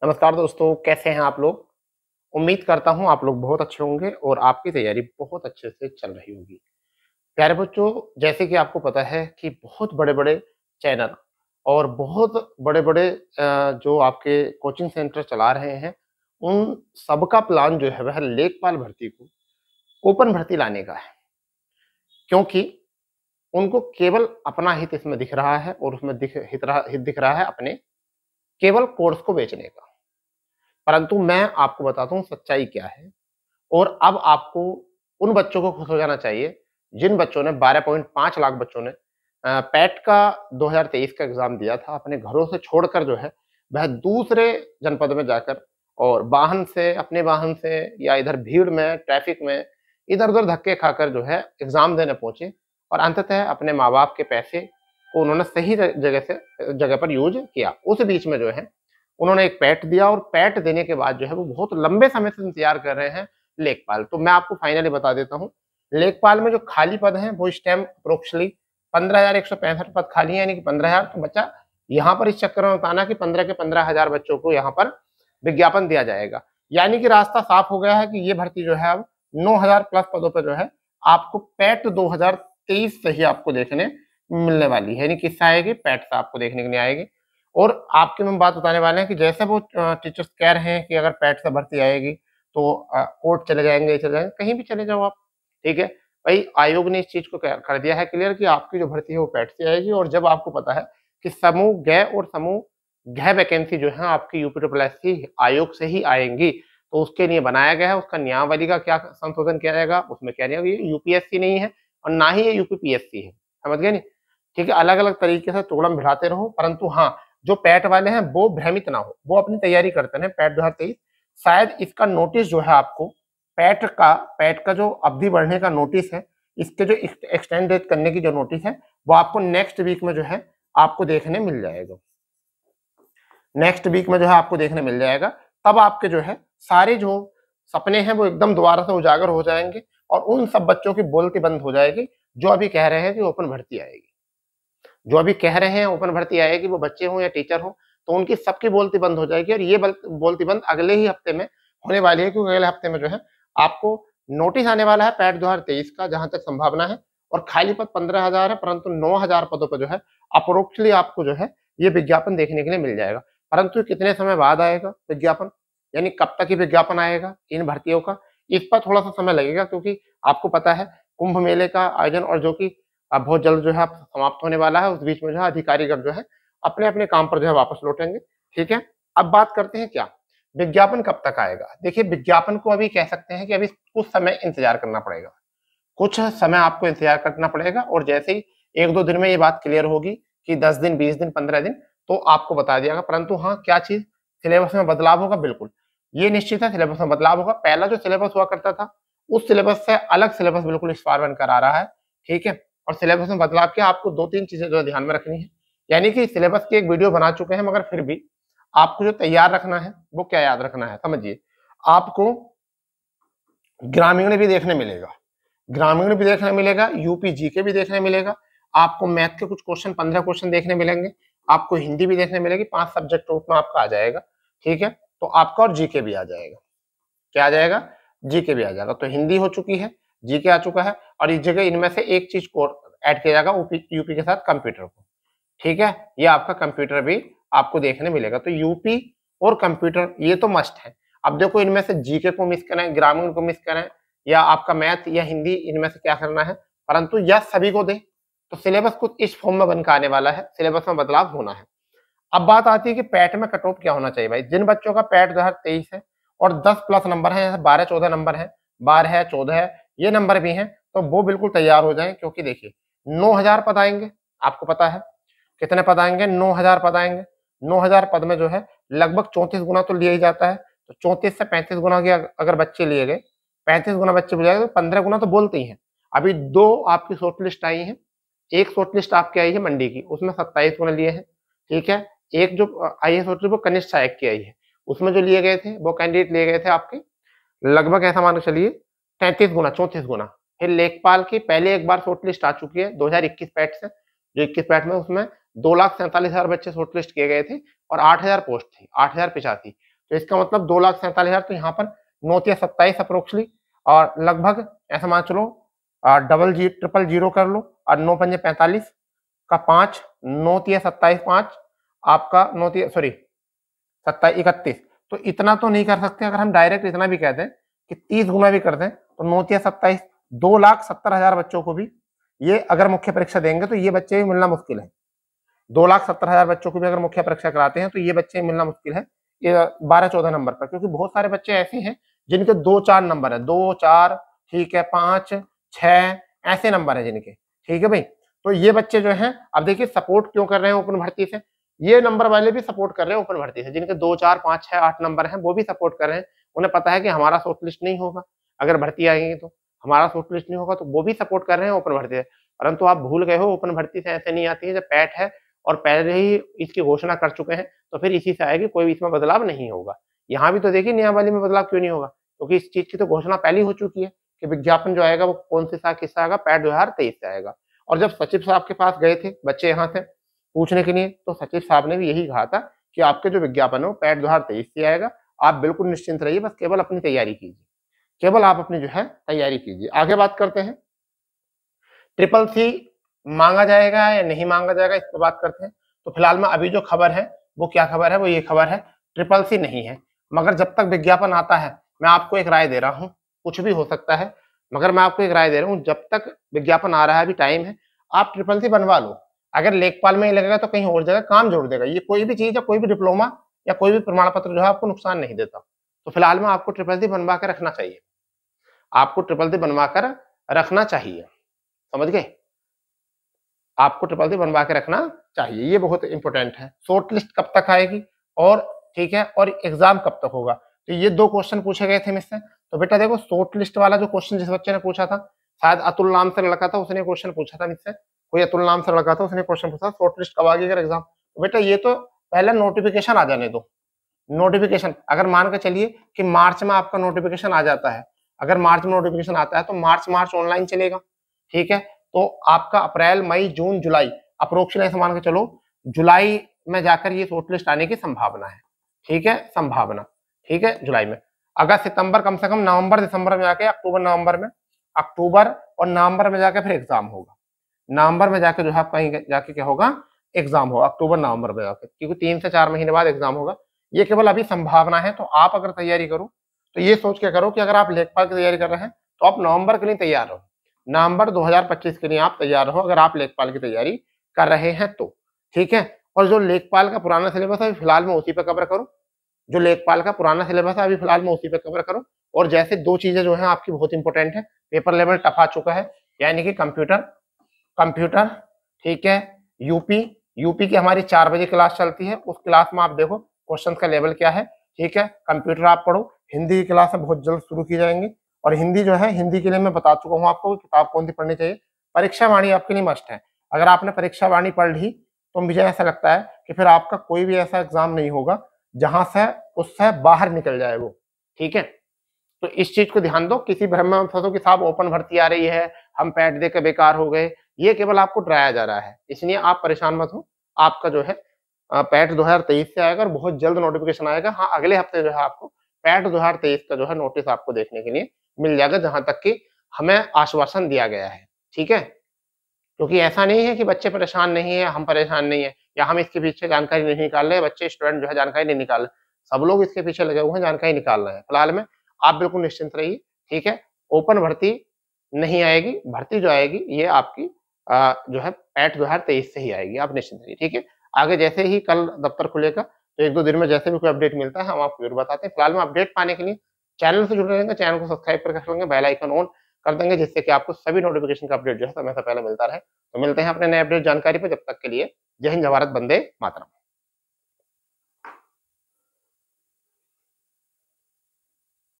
नमस्कार दोस्तों, कैसे हैं आप लोग? उम्मीद करता हूँ आप लोग बहुत अच्छे होंगे और आपकी तैयारी बहुत अच्छे से चल रही होगी। प्यारे बच्चों, जैसे कि आपको पता है कि बहुत बड़े-बड़े चैनल और बहुत बड़े-बड़े जो आपके कोचिंग सेंटर चला रहे हैं, उन सबका प्लान जो है वह लेखपाल भर्ती को ओपन भर्ती लाने का है। क्योंकि उनको केवल अपना हित इसमें दिख रहा है और उसमें हित दिख रहा है अपने केवल कोर्स को बेचने का। परंतु मैं आपको बताता हूँ सच्चाई क्या है। और अब आपको उन बच्चों को खुश हो जाना चाहिए, जिन बच्चों ने 12.5 लाख बच्चों ने पैट का 2023 का एग्ज़ाम दिया था, अपने घरों से छोड़कर जो है, वह दूसरे जनपद में जाकर और अपने वाहन से या इधर भीड़ में, ट्रैफ़िक में, इधर-उधर धक्के खाकर जो है एग्ज़ाम देने पहुँचे और अंततः अपने माँ-बाप के पैसे को उन्होंने सही जगह पर यूज़ किया। उस बीच में जो है, उन्होंने एक पैट दिया और पैट देने के बाद जो है, वो बहुत लंबे समय से इंतज़ार कर रहे हैं लेखपाल। तो मैं आपको फाइनली बता देता हूँ, लेखपाल में जो खाली पद हैं वो इस टाइम अप्रोक्सिमेटली 15,165 पद खाली हैं, यानी कि 15,000। तो बच्चा यहाँ पर इस चक्कर में मत आना कि 15 के 15,000 बच्चों को यहाँ पर विज्ञापन दिया जाएगा। यानी कि रास्ता साफ हो गया है कि ये भर्ती जो है अब 9,000 प्लस पदों पे जो है आपको पैट 2023 से ही आपको देखने मिलने वाली है। यानी किससे आएगी? पैट से आपको देखने के लिए आएगी। और आपको हम बात बताने वाले हैं कि जैसे वो टीचर्स कह रहे हैं कि अगर पैट से भर्ती आएगी तो कोर्ट चले जाएँगे, चले जाएँगे, कहीं भी चले जाओ आप, ठीक है? भई आयोग ने इस चीज़ को कर दिया है क्लियर कि आपकी जो भर्ती है वो पैट से आएगी। और जब आपको पता है कि समूह ग और समूह घ वैकेंसी जो है आपकी यूपी ट्रिपल एससी आयोग से ही आएँगी, तो उसके लिए बनाया गया है। उसका नियमावली का क्या संशोधन किया जाएगा, उसमें क्या नहीं, ये यूपीएससी नहीं है और ना ही ये यूपीपीएससी है, समझ गए नहीं? ठीक है, अलग-अलग तरीके से तुड़म भिड़ाते रहो, परंतु हाँ, जो पैट वाले हैं वो भ्रमित ना हो, वो अपनी तैयारी करते रहें। पैट 2023 शायद इसका नोटिस जो है आपको पैट का जो अवधि बढ़ने का नोटिस है, इसके जो एक्सटेंड करने की जो नोटिस है, वो आपको नेक्स्ट वीक में जो है आपको देखने मिल जाएगा। नेक्स्ट वीक में जो है आपको देखने मिल जाएगा। तब आपके जो है सारे जो सपने हैं वो एकदम दोबारा से उजागर हो जाएँगे और उन सब बच्चों की बोलती बंद हो जाएगी, जो अभी कह रहे हैं कि ओपन भर्ती आएगी। जो अभी कह रहे हैं ओपन भर्ती आएगी, वो बच्चे हों या टीचर हों, तो उनकी सबकी बोलती बंद हो जाएगी और ये बोलती बंद अगले ही हफ्ते में होने वाली है, क्योंकि अगले हफ्ते में जो है आपको नोटिस आने वाला है पैट 2023 का, जहाँ तक संभावना है। और खाली पद 15,000 है, परंतु 9,000 पदों पर जो है अप्रोक्सिमेटली आपको जो है ये विज्ञापन देखने के लिए मिल जाएगा। परंतु कितने समय बाद आएगा विज्ञापन, यानी कब तक ये विज्ञापन आएगा इन भर्तियों का, इस पर थोड़ा-सा समय लगेगा, क्योंकि आपको पता है कुंभ मेले का आयोजन और जो कि अब बहुत जल्द जो है समाप्त होने वाला है। उस बीच में जो है अधिकारीगण जो है अपने-अपने काम पर जो है वापस लौटेंगे, ठीक है? अब बात करते हैं क्या विज्ञापन कब तक आएगा? देखिए, विज्ञापन को अभी कह सकते हैं कि अभी कुछ समय इंतज़ार करना पड़ेगा। कुछ समय आपको इंतज़ार करना पड़ेगा और जैसे ही 1-2 दिन में ये बात क्लियर होगी कि 10 दिन, 20 दिन, 15 दिन, तो आपको बता दिया जाएगा। परंतु हाँ, क्या चीज़? सिलेबस में बदलाव होगा, बिल्कुल। ये निश्चित है, सिलेबस में बदलाव होगा। पहला जो सिलेबस हुआ करता था, उस सिलेबस से अलग सिलेबस बिल्कुल इस बार बनकर आ रहा है, ठीक है? और सिलेबस में बदलाव क्या, आपको 2-3 चीज़ें जो है ध्यान में रखनी है। यानी कि सिलेबस की एक वीडियो बना चुके हैं, मगर फिर भी आपको जो तैयार रखना है, वो क्या याद रखना है? समझिए, आपको ग्रामीण भी देखने मिलेगा, यूपी जीके भी देखने मिलेगा, आपको मैथ के कुछ क्वेश्चन 15 क्वेश्चन देखने मिलेंगे, आपको हिंदी भी देखने मिलेगी, 5 सब्जेक्ट उसमें आपका आ जाएगा, ठीक है? तो आपका और जीके भी आ जाएगा। क्या आ जाएगा? जीके भी आ जाएगा। तो हिंदी हो चुकी है, जीके आ चुका है और इस जगह इनमें से एक चीज़ को ऐड किया जाएगा यूपी के साथ कंप्यूटर को, ठीक है? ये आपका कंप्यूटर भी आपको देखने मिलेगा। तो यूपी और कंप्यूटर ये तो मस्ट है। अब देखो, इनमें से जीके को मिस करें, ग्रामीण को मिस करें या आपका मैथ या हिंदी, इनमें से क्या करना है? परंतु या सभी को दें, तो सिलेबस कुछ इस फॉर्म में बन के आने वाला है, सिलेबस में बदलाव होना है। अब बात आती है कि पैट में कट ऑफ क्या होना चाहिए भाई? जिन बच्चों का पैट 2023 है और 10 प्लस नंबर है, जैसे 12-14 नंबर है, 12 है, 14 है, ये नंबर भी हैं, तो वो बिल्कुल तैयार हो जाएँ, क्योंकि देखिए 9,000 पद आएँगे, आपको पता है। कितने पद आएँगे? 9,000 पद आएँगे। 9,000 पद में जो है लगभग 34 गुना तो लिया ही जाता है। तो 34 से 35 गुना के अगर बच्चे लिए गए, 35 गुना बच्चे लिए गए, तो 15 गुना तो बोलते ही हैं। अभी 2 आपकी शॉर्ट लिस्ट आई हैं। एक शॉर्ट लिस्ट आपकी आई है मंडी की, उसमें 27 गुना लिए हैं, ठीक है? एक जो आई है शॉर्ट लिस्ट, वो कनिष्ठ सहायक की आई है, उसमें जो लिए गए थे, वो कैंडिडेट लिए गए थे आपके लगभग, ऐसा मान के चलिए 33 गुना, 34 गुना। फिर लेखपाल की पहले एक बार शॉर्ट लिस्ट आ चुकी है 2021 बैच से, जो 21 बैच में उसमें 2,47,000 बच्चे शॉर्ट लिस्ट किए गए थे और 8,000 पोस्ट थी, 8,085। तो इसका मतलब 2,47,000, तो यहाँ पर 9-27 अप्रोक्सली, और लगभग ऐसा मान चलो ट्रिपल जीरो कर लो, और 9×5 = 45 का 5, 9×3 = 27, 5 आपका 31। तो इतना तो नहीं कर सकते। अगर हम डायरेक्ट इतना भी कहते हैं कि 30 गुना भी कर दें तो 9×3 = 27, 2,70,000 बच्चों को भी ये अगर मुख्य परीक्षा देंगे तो ये बच्चे भी मिलना मुश्किल है। 2,70,000 बच्चों को भी अगर मुख्य परीक्षा कराते हैं तो ये बच्चे मिलना मुश्किल है ये 12-14 नंबर पर, क्योंकि बहुत सारे बच्चे ऐसे हैं जिनके 2-4 नंबर है, 2-4, ठीक है, 5-6 ऐसे नंबर है जिनके, ठीक है भाई। तो ये बच्चे जो हैं, अब देखिए सपोर्ट क्यों कर रहे हैं ओपन भर्ती से, ये नंबर वाले भी सपोर्ट कर रहे हैं ओपन भर्ती से, जिनके 2-4-5-6-8 नंबर हैं वो भी सपोर्ट कर रहे हैं। उन्हें पता है कि हमारा शॉर्ट लिस्ट नहीं होगा, अगर भर्ती आएगी तो हमारा शॉर्ट लिस्ट नहीं होगा, तो वो भी सपोर्ट कर रहे हैं ओपन भर्ती से। परंतु आप भूल गए हो, ओपन भर्ती से ऐसे नहीं आती है। जब पैट है और पहले ही इसकी घोषणा कर चुके हैं तो फिर इसी से आएगी, कोई इसमें बदलाव नहीं होगा। यहाँ भी तो देखिए नियमावली में बदलाव क्यों नहीं होगा, क्योंकि इस चीज की तो घोषणा पहले ही हो चुकी है कि विज्ञापन जो आएगा वो कौन सी सा किस्सा आएगा, पैट 2023 से आएगा। और जब सचिव साहब के पास गए थे बच्चे यहाँ से पूछने के लिए, तो सचिव साहब ने भी यही कहा था कि आपके जो विज्ञापन है वो पैट 2023 से आएगा, आप बिल्कुल निश्चिंत रहिए, बस केवल अपनी तैयारी कीजिए, केवल आप अपनी जो है तैयारी कीजिए। आगे बात करते हैं, ट्रिपल सी मांगा जाएगा या नहीं मांगा जाएगा, इस पर बात करते हैं। तो फिलहाल में अभी जो खबर है वो क्या खबर है, वो ये खबर है ट्रिपल सी नहीं है। मगर जब तक विज्ञापन आता है, मैं आपको एक राय दे रहा हूँ, कुछ भी हो सकता है, मगर मैं आपको एक राय दे रहा हूँ, जब तक विज्ञापन आ रहा है, अभी टाइम है, आप ट्रिपल सी बनवा लो। अगर लेखपाल में ही लगेगा तो कहीं और जगह काम जोड़ देगा। ये कोई भी चीज है, कोई भी डिप्लोमा या कोई भी प्रमाण पत्र जो है आपको नुकसान नहीं देता। तो फिलहाल में आपको ट्रिपल सी बनवा कर रखना चाहिए, आपको ट्रिपल सी बनवा कर रखना चाहिए, समझ गए, आपको ट्रिपल सी बनवा के रखना चाहिए, ये बहुत इंपॉर्टेंट है। शॉर्ट लिस्ट कब तक आएगी, और ठीक है, और एग्जाम कब तक होगा, तो ये 2 क्वेश्चन पूछे गए थे मुझसे। तो बेटा देखो, शॉर्ट लिस्ट वाला जो क्वेश्चन जिस बच्चे ने पूछा था, शायद अतुल नाम से लड़का था, उसने क्वेश्चन पूछा था मुझसे, कोई अतुल नाम से लड़का था, उसने क्वेश्चन पूछा शॉर्ट लिस्ट कब आएगी अगर एग्जाम। तो बेटा ये तो पहले नोटिफिकेशन आ जाने दो। नोटिफिकेशन अगर मान के चलिए कि मार्च में आपका नोटिफिकेशन आ जाता है, अगर मार्च में नोटिफिकेशन आता है तो मार्च ऑनलाइन चलेगा, ठीक है। तो आपका अप्रैल, मई, जून, जुलाई, अप्रोक्सीमेट मान के चलो जुलाई में जाकर ये शॉर्ट लिस्ट आने की संभावना है, ठीक है, संभावना, ठीक है, जुलाई में। अगस्त, सितंबर, कम से कम नवंबर, दिसंबर में जाके अक्टूबर, नवंबर में, अक्टूबर और नवंबर में जाके फिर एग्जाम होगा। नवंबर में जाके जो है कहीं जाके क्या होगा, एग्जाम होगा, अक्टूबर नवंबर में जाके, क्योंकि 3 से 4 महीने बाद एग्जाम होगा। ये केवल अभी संभावना है। तो आप अगर तैयारी करो तो ये सोच के करो कि अगर आप लेखपाल की तैयारी कर रहे हैं तो आप नवंबर के लिए तैयार रहो, नवंबर 2025 के लिए आप तैयार रहो, अगर आप लेखपाल की तैयारी कर रहे हैं तो, ठीक है। और जो लेखपाल का पुराना सिलेबस है फिलहाल में उसी पे कवर करो, जो लेखपाल का पुराना सिलेबस है अभी फिलहाल में उसी पे कवर करो। और जैसे 2 चीजें जो है आपकी बहुत इंपॉर्टेंट है, पेपर लेवल टफ आ चुका है, यानी कि कंप्यूटर, ठीक है, यूपी की हमारी 4 बजे क्लास चलती है, उस क्लास में आप देखो क्वेश्चन का लेवल क्या है, ठीक है। कंप्यूटर आप पढ़ो, हिंदी की क्लास बहुत जल्द शुरू की जाएंगी, और हिंदी जो है, हिंदी के लिए मैं बता चुका हूँ आपको किताब कौन सी पढ़नी चाहिए। परीक्षा वाणी आपके लिए मस्ट है, अगर आपने परीक्षा वाणी पढ़ ली तो मुझे ऐसा लगता है कि फिर आपका कोई भी ऐसा एग्जाम नहीं होगा जहां से उससे बाहर निकल जाए वो, ठीक है। तो इस चीज को ध्यान दो, किसी भ्रम में फंसो कि साहब ओपन भर्ती आ रही है, हम पैट दे के बेकार हो गए, ये केवल आपको डराया जा रहा है, इसलिए आप परेशान मत हो। आपका जो है पैट 2023 से आएगा और बहुत जल्द नोटिफिकेशन आएगा। हाँ, अगले हफ्ते जो है आपको पैट 2023 का जो है नोटिस आपको देखने के लिए मिल जाएगा, जहां तक कि हमें आश्वासन दिया गया है, ठीक है। क्योंकि ऐसा नहीं है कि बच्चे परेशान नहीं है, हम परेशान नहीं है, या हम इसके पीछे जानकारी नहीं निकाल रहे, बच्चे स्टूडेंट जो है जानकारी नहीं निकाल रहे, सब लोग इसके पीछे लगे हुए हैं, जानकारी निकाल रहे हैं। फिलहाल में आप बिल्कुल निश्चिंत रहिए, ठीक है। ओपन भर्ती नहीं आएगी, भर्ती जो आएगी ये आपकी जो है पैट 2023 से ही आएगी, आप निश्चिंत रहिए, ठीक है। आगे जैसे ही कल दफ्तर खुलेगा तो 1-2 दिन में जैसे भी कोई अपडेट मिलता है हम आपको जरूर बताते हैं। फिलहाल में अपडेट पाने के लिए चैनल से जुड़े रहेंगे, चैनल को सब्सक्राइब करके रख लेंगे, बेल आइकन ऑन कर देंगे, जिससे कि आपको सभी नोटिफिकेशन का अपडेट जो है समय से पहले मिलता रहे। तो मिलते हैं अपने नए अपडेट जानकारी पे, जब तक के लिए जय हिंद, जय भारत, वंदे मातरम।